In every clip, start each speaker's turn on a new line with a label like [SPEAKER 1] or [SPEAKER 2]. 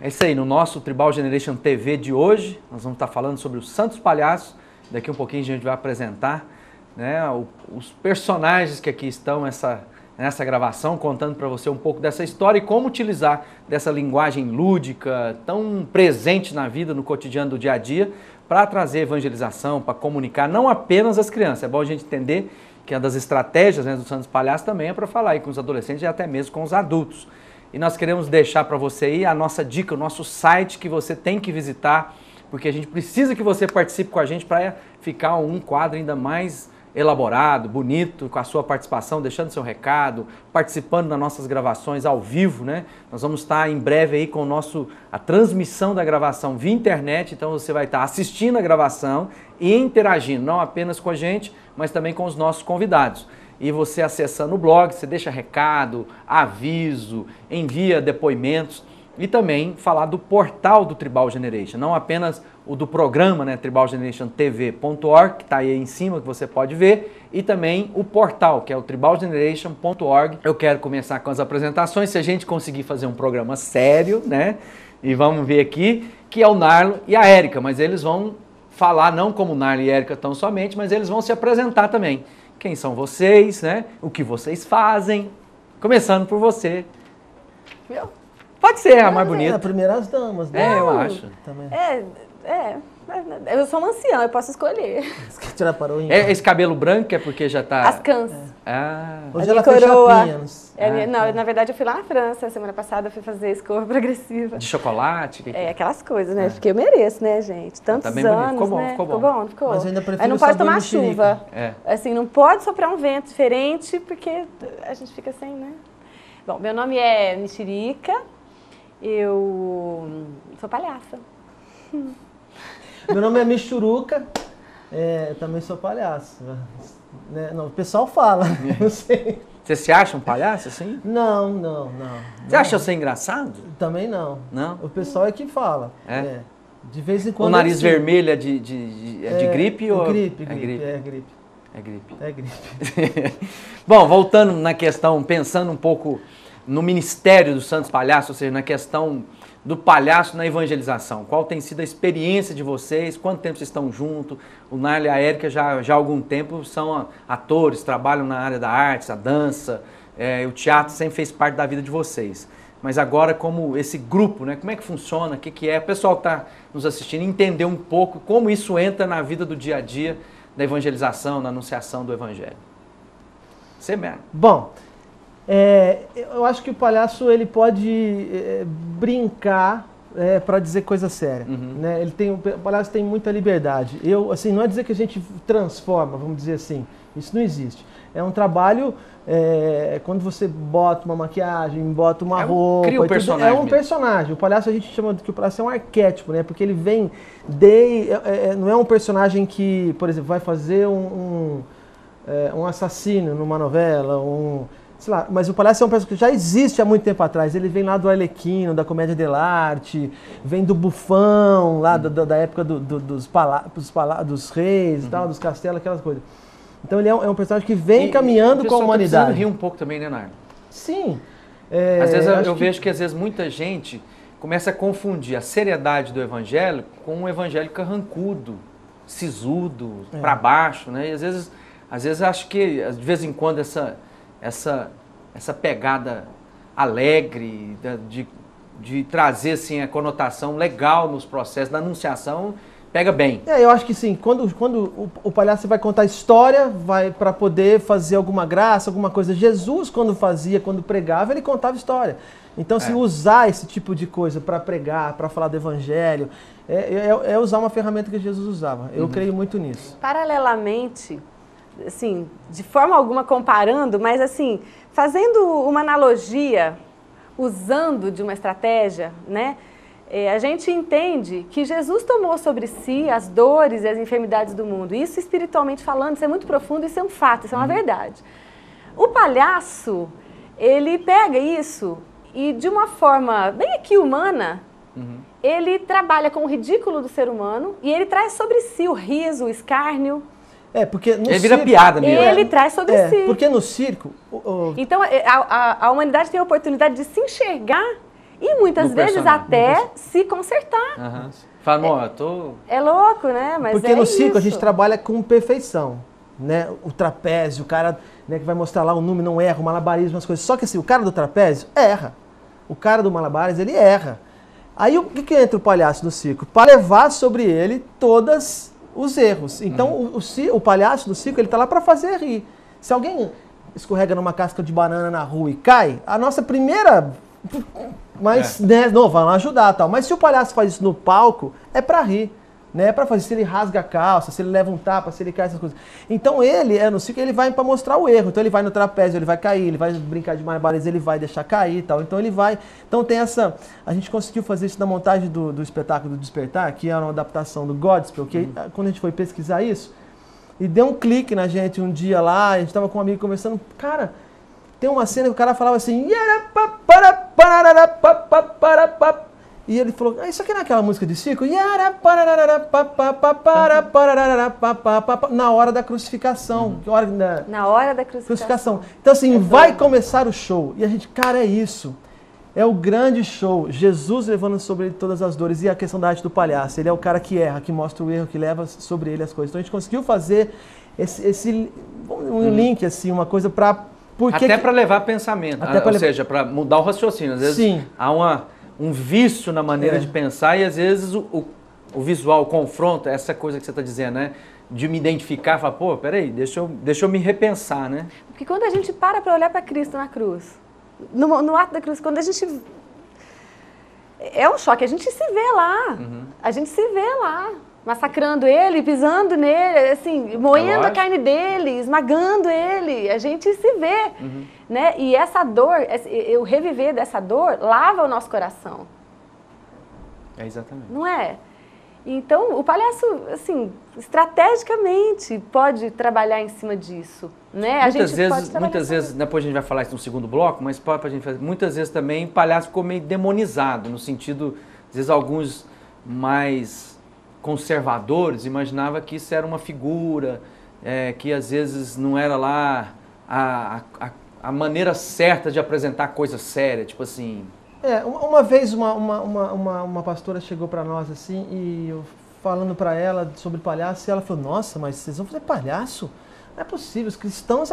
[SPEAKER 1] É isso aí, no nosso Tribal Generation TV de hoje, nós vamos estar falando sobre os Santos Palhaços. Daqui um pouquinho a gente vai apresentar, né, os personagens que aqui estão nessa gravação, contando para você um pouco dessa história e como utilizar dessa linguagem lúdica, tão presente na vida, no cotidiano do dia a dia, para trazer evangelização, para comunicar não apenas as crianças. É bom a gente entender que uma das estratégias, né, dos Santos Palhaços também é para falar aí com os adolescentes e até mesmo com os adultos. E nós queremos deixar para você aí a nossa dica, o nosso site que você tem que visitar, porque a gente precisa que você participe com a gente para ficar um quadro ainda mais elaborado, bonito, com a sua participação, deixando seu recado, participando das nossas gravações ao vivo, né? Nós vamos estar em breve aí com a transmissão da gravação via internet, então você vai estar assistindo a gravação e interagindo, não apenas com a gente, mas também com os nossos convidados. E você acessando o blog, você deixa recado, aviso, envia depoimentos e também falar do portal do Tribal Generation, não apenas o do programa, né, tribalgenerationtv.org, que está aí em cima, que você pode ver, e também o portal, que é o tribalgeneration.org. Eu quero começar com as apresentações, se a gente conseguir fazer um programa sério, né, e vamos ver aqui, que é o Narlo e a Érica, mas eles vão falar não como o Narlo e a Érica tão somente, mas eles vão se apresentar também. Quem são vocês, né? O que vocês fazem? Começando por você.
[SPEAKER 2] Meu?
[SPEAKER 1] Pode ser a mais bonita.
[SPEAKER 3] É, primeiras damas, né?
[SPEAKER 1] É, eu acho.
[SPEAKER 3] Também.
[SPEAKER 2] Eu sou uma anciã, eu posso escolher.
[SPEAKER 3] Esqueci de tirar para o
[SPEAKER 1] Esse cabelo branco é porque já tá...
[SPEAKER 2] As cãs.
[SPEAKER 1] Ah.
[SPEAKER 3] Hoje ela fez chapinhas.
[SPEAKER 2] Não, na verdade eu fui lá na França, semana passada eu fui fazer escova progressiva.
[SPEAKER 1] De chocolate?
[SPEAKER 2] Aquelas coisas, né? Porque eu mereço, né, gente? Tantos
[SPEAKER 1] bem bonito.
[SPEAKER 2] anos,
[SPEAKER 1] Ficou bom,
[SPEAKER 2] né?
[SPEAKER 1] ficou bom.
[SPEAKER 2] Ficou.
[SPEAKER 3] Mas eu ainda prefiro
[SPEAKER 2] Aí não pode
[SPEAKER 3] sabor
[SPEAKER 2] tomar
[SPEAKER 3] mexerica.
[SPEAKER 2] chuva.
[SPEAKER 1] É.
[SPEAKER 2] Assim, não pode soprar um vento diferente, porque a gente fica sem, né? Bom, meu nome é Mexerica, eu sou palhaça.
[SPEAKER 3] Meu nome é Michuruca, também sou palhaço. Né? Não, o pessoal fala, não sei.
[SPEAKER 1] Você se acha um palhaço assim?
[SPEAKER 3] Não.
[SPEAKER 1] Você acha você engraçado?
[SPEAKER 3] Também não.
[SPEAKER 1] Não?
[SPEAKER 3] O pessoal é que fala.
[SPEAKER 1] É?
[SPEAKER 3] De vez em quando.
[SPEAKER 1] O nariz
[SPEAKER 3] assim,
[SPEAKER 1] vermelho é de gripe ou...
[SPEAKER 3] Gripe.
[SPEAKER 1] É gripe.
[SPEAKER 3] É gripe.
[SPEAKER 1] É gripe. Bom, voltando na questão, pensando um pouco no ministério dos Santos Palhaços, ou seja, na questão do palhaço na evangelização. Qual tem sido a experiência de vocês? Quanto tempo vocês estão juntos? O Narlo e a Érica já há algum tempo são atores, trabalham na área da arte, a dança, o teatro sempre fez parte da vida de vocês. Mas agora, como esse grupo, né? Como é que funciona? O que é? O pessoal que está nos assistindo entender um pouco como isso entra na vida do dia a dia da evangelização, na anunciação do evangelho. Você mesmo.
[SPEAKER 3] Bom, eu acho que o palhaço ele pode brincar para dizer coisa séria. Né? O palhaço tem muita liberdade. Assim, não é dizer que a gente transforma, vamos dizer assim. Isso não existe. É um trabalho, quando você bota uma maquiagem, bota uma roupa...
[SPEAKER 1] Cria um personagem.
[SPEAKER 3] É um personagem. O palhaço a gente chama que o palhaço é um arquétipo, né? Porque ele vem não é um personagem que, por exemplo, vai fazer um assassino numa novela, sei lá, mas o palhaço é um personagem que já existe há muito tempo atrás. Ele vem lá do Arlequino, da Comédia dell'arte, vem do Bufão, lá da época dos reis e tal, dos castelos, aquelas coisas. Então ele é um personagem que vem caminhando com a humanidade.
[SPEAKER 1] Tá rir um pouco também, né, Narlo?
[SPEAKER 3] Sim.
[SPEAKER 1] Às vezes eu vejo que às vezes muita gente começa a confundir a seriedade do evangelho com um evangelho carrancudo, sisudo, para baixo, né? E às vezes acho que de vez em quando essa pegada alegre de trazer assim a conotação legal nos processos da anunciação pega bem.
[SPEAKER 3] Eu acho que sim. Quando o palhaço vai contar história, vai para poder fazer alguma graça, alguma coisa. Jesus, quando pregava, ele contava história. Então, se usar esse tipo de coisa para pregar, para falar do evangelho, é usar uma ferramenta que Jesus usava. Eu creio muito nisso.
[SPEAKER 2] Paralelamente, assim, de forma alguma comparando, mas assim, fazendo uma analogia, usando de uma estratégia, né? A gente entende que Jesus tomou sobre si as dores e as enfermidades do mundo. Isso espiritualmente falando, isso é muito profundo, isso é um fato, isso é uma verdade. O palhaço, ele pega isso e de uma forma bem aqui humana, ele trabalha com o ridículo do ser humano e ele traz sobre si o riso, o escárnio.
[SPEAKER 3] Porque no
[SPEAKER 1] ele vira piada mesmo.
[SPEAKER 2] Ele traz sobre si.
[SPEAKER 3] Porque no circo...
[SPEAKER 2] Então, a humanidade tem a oportunidade de se enxergar E muitas
[SPEAKER 1] No
[SPEAKER 2] vezes
[SPEAKER 1] personagem.
[SPEAKER 2] até se consertar.
[SPEAKER 1] Aham. Fala, amor, eu tô...
[SPEAKER 2] É louco, né? Mas
[SPEAKER 3] Porque
[SPEAKER 2] é
[SPEAKER 3] no circo a
[SPEAKER 2] isso.
[SPEAKER 3] gente trabalha com perfeição, né? O trapézio, o cara, né, que vai mostrar lá o número não erra, o malabarismo, as coisas. Só que assim, o cara do trapézio erra. O cara do malabares, ele erra. Aí o que entra o palhaço no circo? Para levar sobre ele todos os erros. Então o palhaço do circo, ele tá lá para fazer rir. Se alguém escorrega numa casca de banana na rua e cai, a nossa primeira... Mas, né, não, vai lá ajudar tal. Mas se o palhaço faz isso no palco, é pra rir. Né? É pra fazer, se ele rasga a calça, se ele leva um tapa, se ele cai, essas coisas. Então ele, no circo, ele vai pra mostrar o erro. Então ele vai no trapézio, ele vai cair, ele vai brincar de malabares, ele vai deixar cair e tal. Então ele vai... Então tem essa... A gente conseguiu fazer isso na montagem do espetáculo do Despertar, que é uma adaptação do Godspell, que quando a gente foi pesquisar isso, e deu um clique na gente um dia lá, a gente tava com um amigo conversando, cara... Tem uma cena que o cara falava assim... E ele falou, isso aqui não é aquela música de circo? Na hora da crucificação.
[SPEAKER 2] Na hora da crucificação.
[SPEAKER 3] Então assim, vai começar o show. E a gente, cara, é isso. É o grande show. Jesus levando sobre ele todas as dores. E a questão da arte do palhaço. Ele é o cara que erra, que mostra o erro, que leva sobre ele as coisas. Então a gente conseguiu fazer esse link, assim, uma coisa para...
[SPEAKER 1] Até para levar pensamento, ou seja, para mudar o raciocínio. Às vezes há um vício na maneira de pensar e às vezes o visual, o confronto, essa coisa que você está dizendo, né? De me identificar, falar, pô, peraí, deixa eu me repensar, né?
[SPEAKER 2] Porque quando a gente para olhar para Cristo na cruz, no ato da cruz, quando a gente... É um choque, a gente se vê lá, a gente se vê lá. Massacrando ele, pisando nele, assim, moendo a carne dele, esmagando ele. A gente se vê, né? E essa dor, o reviver dessa dor, lava o nosso coração.
[SPEAKER 1] É exatamente.
[SPEAKER 2] Não é? Então, o palhaço, assim, estrategicamente pode trabalhar em cima disso, né?
[SPEAKER 1] Muitas vezes, depois a gente vai falar isso no segundo bloco, mas pra gente fazer, muitas vezes também o palhaço ficou meio demonizado, no sentido, às vezes alguns mais conservadores imaginavam que isso era uma figura, que às vezes não era lá a maneira certa de apresentar coisa séria, tipo assim...
[SPEAKER 3] Uma vez uma pastora chegou para nós assim, e eu falando para ela sobre palhaço, e ela falou, nossa, mas vocês vão fazer palhaço? Não é possível, os cristãos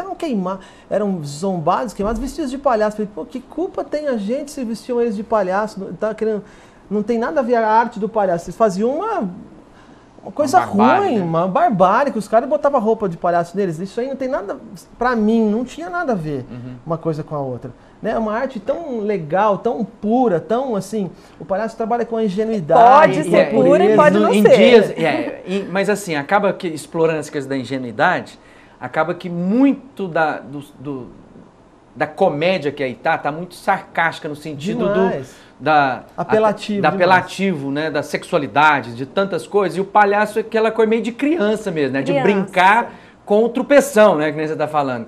[SPEAKER 3] eram zombados, queimados, vestidos de palhaço. Eu falei, pô, que culpa tem a gente se vestiam eles de palhaço? Não tem nada a ver a arte do palhaço, vocês faziam uma coisa ruim, uma barbárie, que os caras botavam roupa de palhaço neles. Isso aí não tem nada, pra mim, não tinha nada a ver uma coisa com a outra. É uma arte tão legal, tão pura, tão assim, o palhaço trabalha com a ingenuidade.
[SPEAKER 2] Pode ser pura e pode não ser.
[SPEAKER 1] Mas assim, acaba que explorando essa coisa da ingenuidade, acaba que muito da comédia que aí tá muito sarcástica no sentido apelativo, né, da sexualidade, de tantas coisas, e o palhaço é aquela coisa meio de criança mesmo, né, de brincar com o tropeção, né, que nem você tá falando,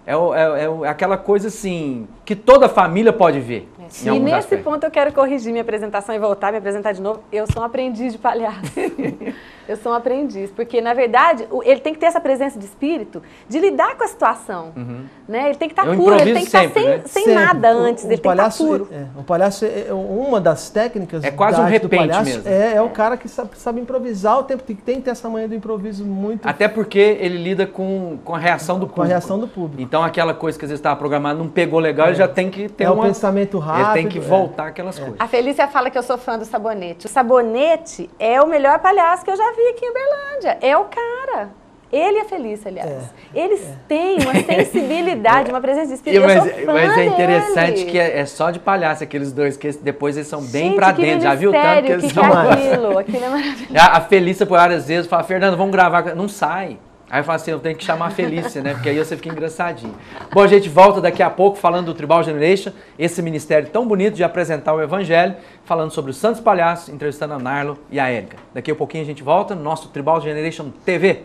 [SPEAKER 1] é aquela coisa assim, que toda família pode ver.
[SPEAKER 2] E nesse ponto eu quero corrigir minha apresentação e voltar a me apresentar de novo. Eu sou um aprendiz de palhaço. Eu sou um aprendiz, porque na verdade ele tem que ter essa presença de espírito de lidar com a situação. Né? Ele tem que estar puro, ele tem que estar sem nada antes, ele tem que estar puro.
[SPEAKER 3] O palhaço é uma das técnicas.
[SPEAKER 1] É quase um repente mesmo.
[SPEAKER 3] É o cara que sabe improvisar o tempo, tem que ter essa manha do improviso muito.
[SPEAKER 1] Até porque ele lida com a reação do público.
[SPEAKER 3] Com a reação do público.
[SPEAKER 1] Então aquela coisa que às vezes estava programada não pegou legal, ele já tem que ter
[SPEAKER 3] um pensamento rápido.
[SPEAKER 1] Ele tem que voltar aquelas coisas.
[SPEAKER 2] A Felícia fala que eu sou fã do Sabonete. O Sabonete é o melhor palhaço que eu já vi aqui em Uberlândia. É o cara. Ele e a Felícia, aliás. Eles têm uma sensibilidade, uma presença de espírito.
[SPEAKER 1] Mas é interessante que é só de palhaço aqueles dois, que depois eles são bem pra dentro. Já viu tanto que eles são...
[SPEAKER 2] Aquilo é maravilhoso.
[SPEAKER 1] A Felícia, por várias vezes, fala, Fernando, vamos gravar. Não sai. Aí eu falo assim, eu tenho que chamar a Felícia, né? Porque aí você fica engraçadinho. Bom, a gente volta daqui a pouco falando do Tribal Generation, esse ministério tão bonito de apresentar o Evangelho, falando sobre os Santos Palhaços, entrevistando a Narlo e a Érica. Daqui a pouquinho a gente volta no nosso Tribal Generation TV.